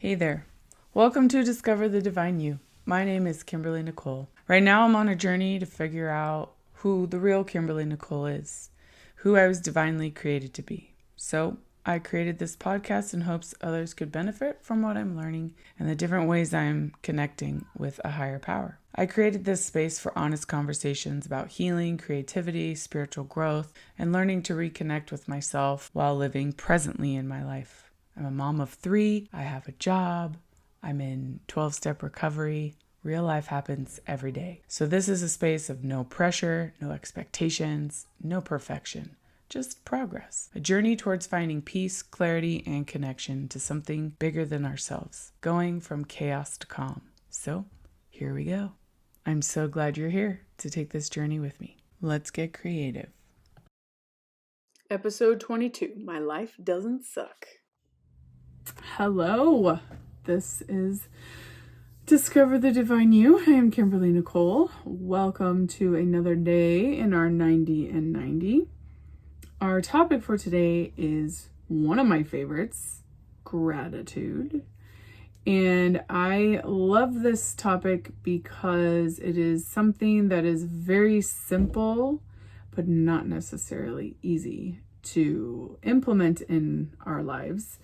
Hey there. Welcome to Discover the Divine You. My name is Kimberly Nicole. Right now I'm on a journey to figure out who the real Kimberly Nicole is, who I was divinely created to be. So I created this podcast in hopes others could benefit from what I'm learning and the different ways I'm connecting with a higher power. I created this space for honest conversations about healing, creativity, spiritual growth, and learning to reconnect with myself while living presently in my life. I'm a mom of 3. I have a job. I'm in 12-step recovery. Real life happens every day. So this is a space of no pressure, no expectations, no perfection, just progress. A journey towards finding peace, clarity, and connection to something bigger than ourselves, going from chaos to calm. So here we go. I'm so glad you're here to take this journey with me. Let's get creative. Episode 22, My Life Doesn't Suck. Hello, this is Discover the Divine You. I am Kimberly Nicole. Welcome to another day in our 90 and 90. Our topic for today is one of my favorites, gratitude. And I love this topic because it is something that is very simple, but not necessarily easy to implement in our lives.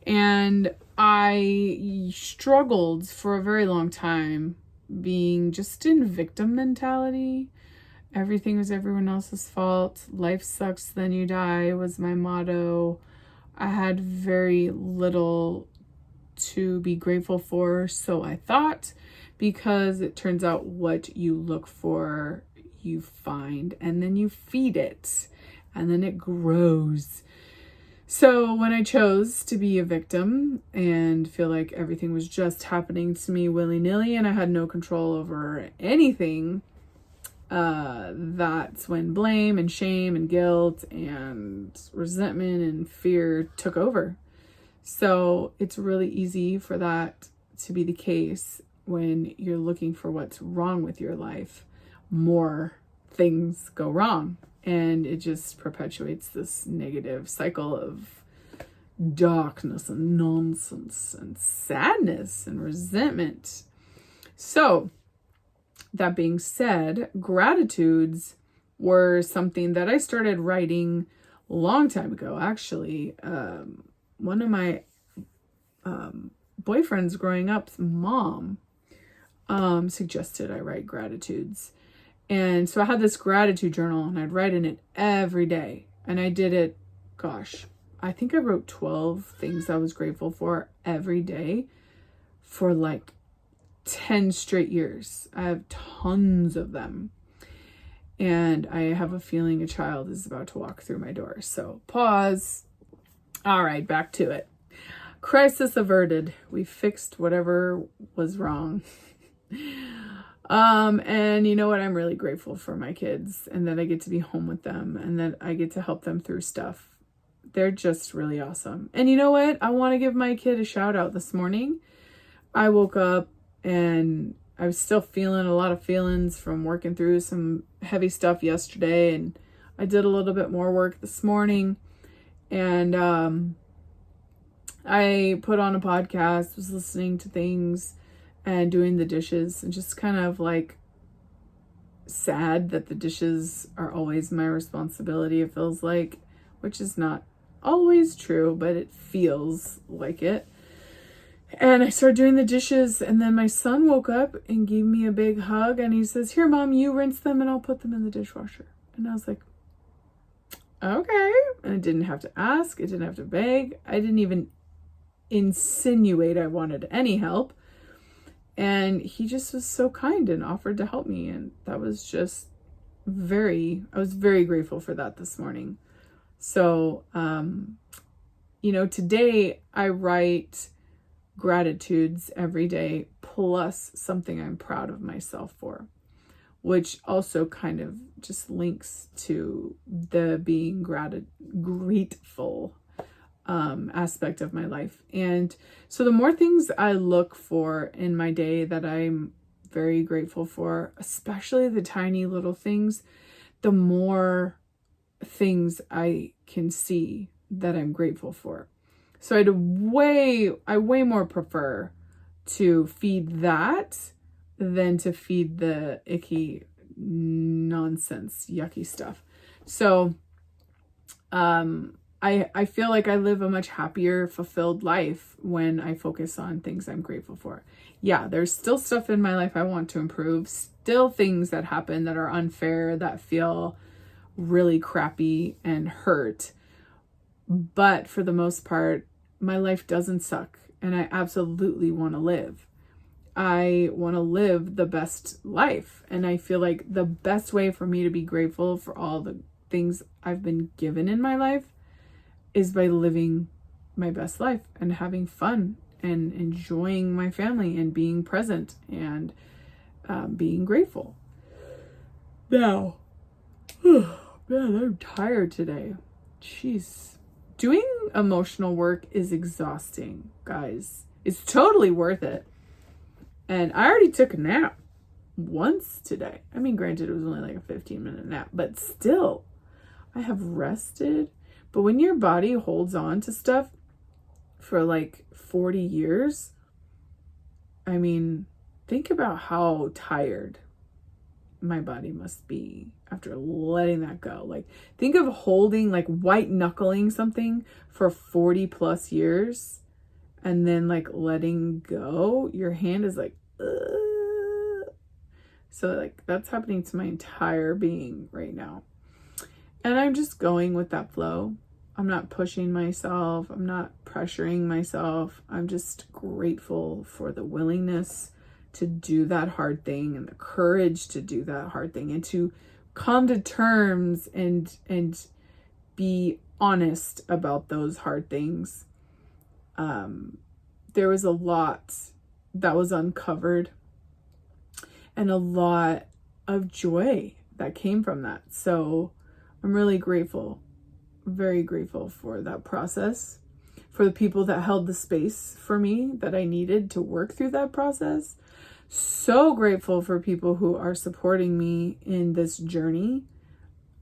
And I struggled for a very long time being just in victim mentality. Everything was everyone else's fault. Life sucks, then you die was my motto. I had very little to be grateful for, so I thought, because it turns out what you look for, you find, and then you feed it, and then it grows. So when I chose to be a victim and feel like everything was just happening to me willy-nilly and I had no control over anything, that's when blame and shame and guilt and resentment and fear took over. So it's really easy for that to be the case when you're looking for what's wrong with your life. More things go wrong. And it just perpetuates this negative cycle of darkness and nonsense and sadness and resentment. So, that being said, gratitudes were something that I started writing a long time ago. Actually, one of my boyfriends growing up's mom suggested I write gratitudes. And so I had this gratitude journal and I'd write in it every day. And I did it, I think I wrote 12 things I was grateful for every day for like 10 straight years. I have tons of them. And I have a feeling a child is about to walk through my door. So pause. All right, back to it. Crisis averted. We fixed whatever was wrong. And you know what? I'm really grateful for my kids and that I get to be home with them and that I get to help them through stuff. They're just really awesome. And you know what? I want to give my kid a shout out this morning. I woke up and I was still feeling a lot of feelings from working through some heavy stuff yesterday. And I did a little bit more work this morning. And I put on a podcast, was listening to things and doing the dishes and just kind of like sad that the dishes are always my responsibility, it feels like, which is not always true, but it feels like it. And I started doing the dishes and then my son woke up and gave me a big hug and he says, "Here, Mom, you rinse them and I'll put them in the dishwasher." And I was like, okay. And I didn't have to ask. I didn't have to beg. I didn't even insinuate I wanted any help. And he just was so kind and offered to help me. And that was just I was very grateful for that this morning. So, today I write gratitudes every day plus something I'm proud of myself for, which also kind of just links to the being grateful aspect of my life. And so the more things I look for in my day that I'm very grateful for, especially the tiny little things, the more things I can see that I'm grateful for. So I way more prefer to feed that than to feed the icky nonsense, yucky stuff. So I feel like I live a much happier, fulfilled life when I focus on things I'm grateful for. Yeah, there's still stuff in my life I want to improve, still things that happen that are unfair, that feel really crappy and hurt. But for the most part, my life doesn't suck, and I absolutely want to live. I want to live the best life, and I feel like the best way for me to be grateful for all the things I've been given in my life is by living my best life and having fun and enjoying my family and being present and being grateful. Now, man, I'm tired today. Jeez. Doing emotional work is exhausting, guys. It's totally worth it. And I already took a nap once today. I mean, granted, it was only like a 15-minute nap, but still, I have rested. But when your body holds on to stuff for like 40 years, I mean, think about how tired my body must be after letting that go. Like, think of holding, like, white knuckling something for 40 plus years and then like letting go. Your hand is like, ugh. So like that's happening to my entire being right now. And I'm just going with that flow. I'm not pushing myself. I'm not pressuring myself. I'm just grateful for the willingness to do that hard thing and the courage to do that hard thing and to come to terms and be honest about those hard things. There was a lot that was uncovered and a lot of joy that came from that. So I'm really grateful, very grateful for that process, for the people that held the space for me that I needed to work through that process. So grateful for people who are supporting me in this journey.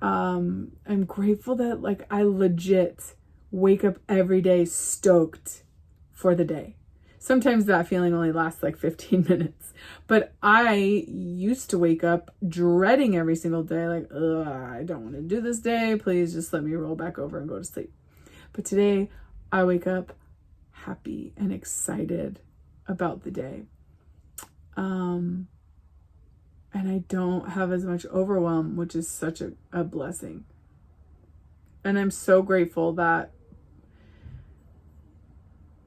I'm grateful that like I legit wake up every day stoked for the day. Sometimes that feeling only lasts like 15 minutes, but I used to wake up dreading every single day, like, ugh, I don't want to do this day. Please just let me roll back over and go to sleep. But today I wake up happy and excited about the day. And I don't have as much overwhelm, which is such a blessing. And I'm so grateful that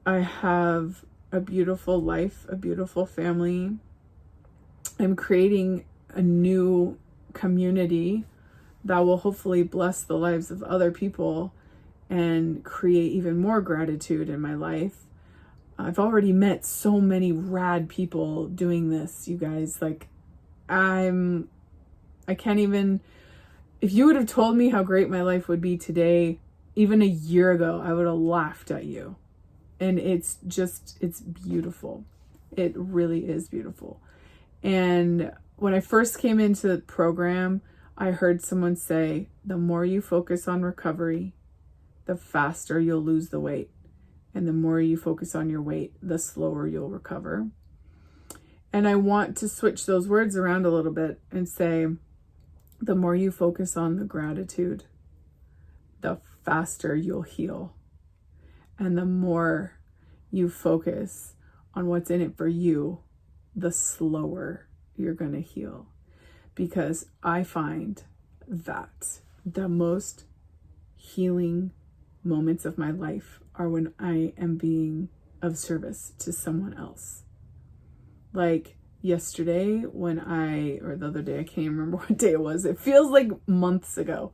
I have a beautiful life, a beautiful family. I'm creating a new community that will hopefully bless the lives of other people and create even more gratitude in my life. I've already met so many rad people doing this, you guys. Like, I can't even, if you would have told me how great my life would be today, even a year ago, I would have laughed at you. And it's beautiful. It really is beautiful. And when I first came into the program, I heard someone say, the more you focus on recovery, the faster you'll lose the weight. And the more you focus on your weight, the slower you'll recover. And I want to switch those words around a little bit and say, the more you focus on the gratitude, the faster you'll heal. And the more you focus on what's in it for you, the slower you're going to heal. Because I find that the most healing moments of my life are when I am being of service to someone else. Like yesterday or the other day, I can't even remember what day it was. It feels like months ago.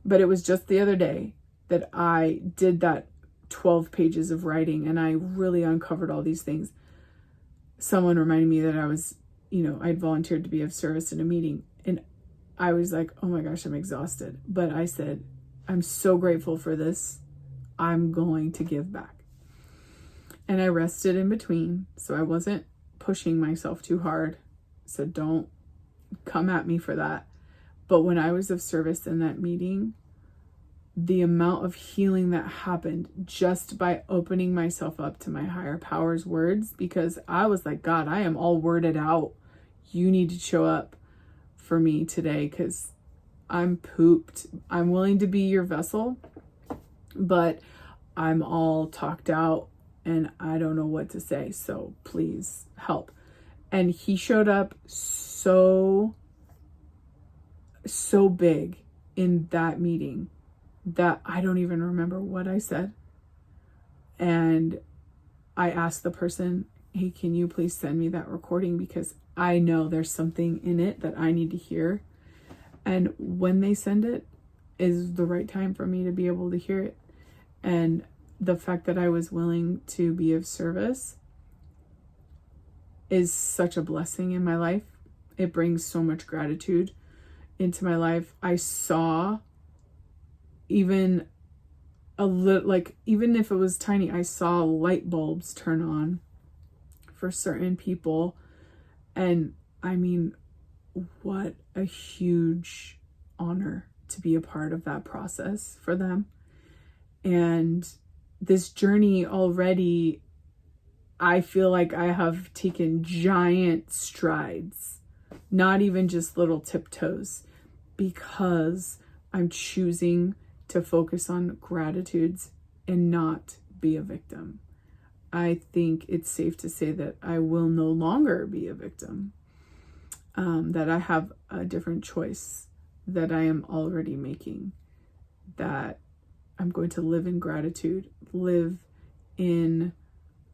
But it was just the other day that I did that 12 pages of writing and I really uncovered all these things. Someone reminded me that I was, I'd volunteered to be of service in a meeting and I was like, oh my gosh, I'm exhausted. But I said, I'm so grateful for this. I'm going to give back. And I rested in between, so I wasn't pushing myself too hard. So don't come at me for that. But when I was of service in that meeting, the amount of healing that happened just by opening myself up to my higher power's words, because I was like, God, I am all worded out. You need to show up for me today because I'm pooped. I'm willing to be your vessel, but I'm all talked out and I don't know what to say. So please help. And he showed up so big in that meeting that I don't even remember what I said. And I asked the person, hey, can you please send me that recording? Because I know there's something in it that I need to hear. And when they send it is the right time for me to be able to hear it. And the fact that I was willing to be of service is such a blessing in my life. It brings so much gratitude into my life. I saw even a little, like, even if it was tiny, I saw light bulbs turn on for certain people. And I mean, what a huge honor to be a part of that process for them. And this journey already, I feel like I have taken giant strides, not even just little tiptoes, because I'm choosing to focus on gratitudes and not be a victim. I think it's safe to say that I will no longer be a victim, that I have a different choice that I am already making, that I'm going to live in gratitude, live in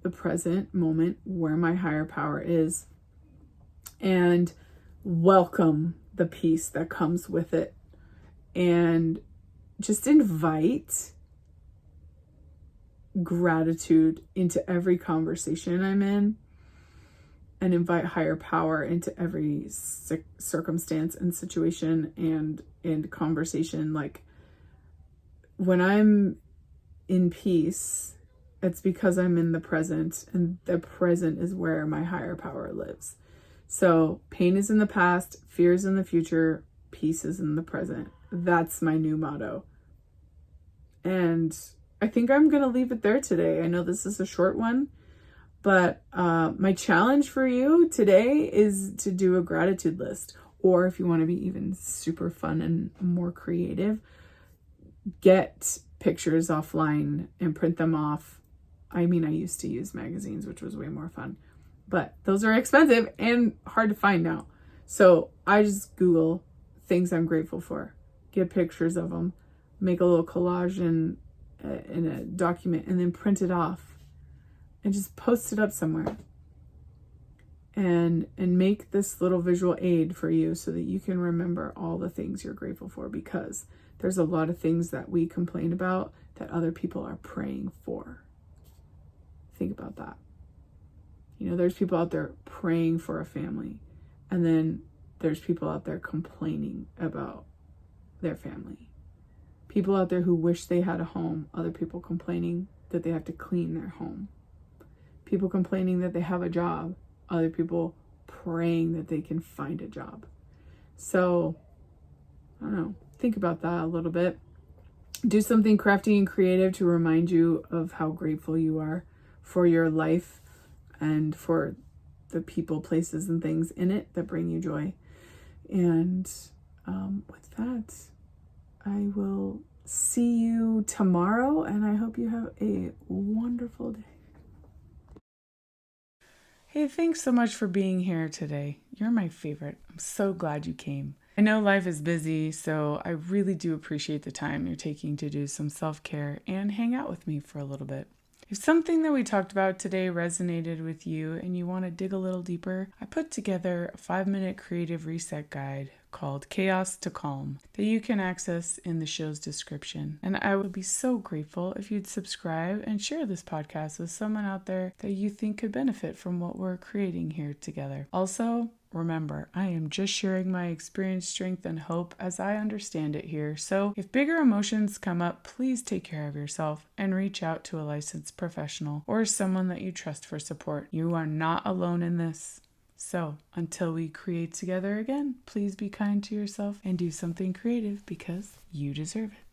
the present moment where my higher power is, and welcome the peace that comes with it. And just invite gratitude into every conversation I'm in, and invite higher power into every circumstance and situation and conversation. Like, when I'm in peace, it's because I'm in the present, and the present is where my higher power lives. So pain is in the past, fear is in the future, peace is in the present. That's my new motto. And I think I'm going to leave it there today. I know this is a short one, but my challenge for you today is to do a gratitude list. Or if you want to be even super fun and more creative, get pictures offline and print them off. I mean, I used to use magazines, which was way more fun, but those are expensive and hard to find now. So I just Google things I'm grateful for, get pictures of them, make a little collage in a document, and then print it off and just post it up somewhere. And make this little visual aid for you so that you can remember all the things you're grateful for, because there's a lot of things that we complain about that other people are praying for. Think about that. You know, there's people out there praying for a family, and then there's people out there complaining about their family. People out there who wish they had a home, other people complaining that they have to clean their home. People complaining that they have a job, other people praying that they can find a job. So, I don't know, think about that a little bit. Do something crafty and creative to remind you of how grateful you are for your life and for the people, places, and things in it that bring you joy. And with that, I will see you tomorrow, and I hope you have a wonderful day. Hey, thanks so much for being here today. You're my favorite. I'm so glad you came. I know life is busy, so I really do appreciate the time you're taking to do some self-care and hang out with me for a little bit. If something that we talked about today resonated with you and you want to dig a little deeper, I put together a 5-minute creative reset guide called Chaos to Calm that you can access in the show's description. And I would be so grateful if you'd subscribe and share this podcast with someone out there that you think could benefit from what we're creating here together. Also, remember, I am just sharing my experience, strength, and hope as I understand it here. So if bigger emotions come up, please take care of yourself and reach out to a licensed professional or someone that you trust for support. You are not alone in this. So until we create together again, please be kind to yourself and do something creative because you deserve it.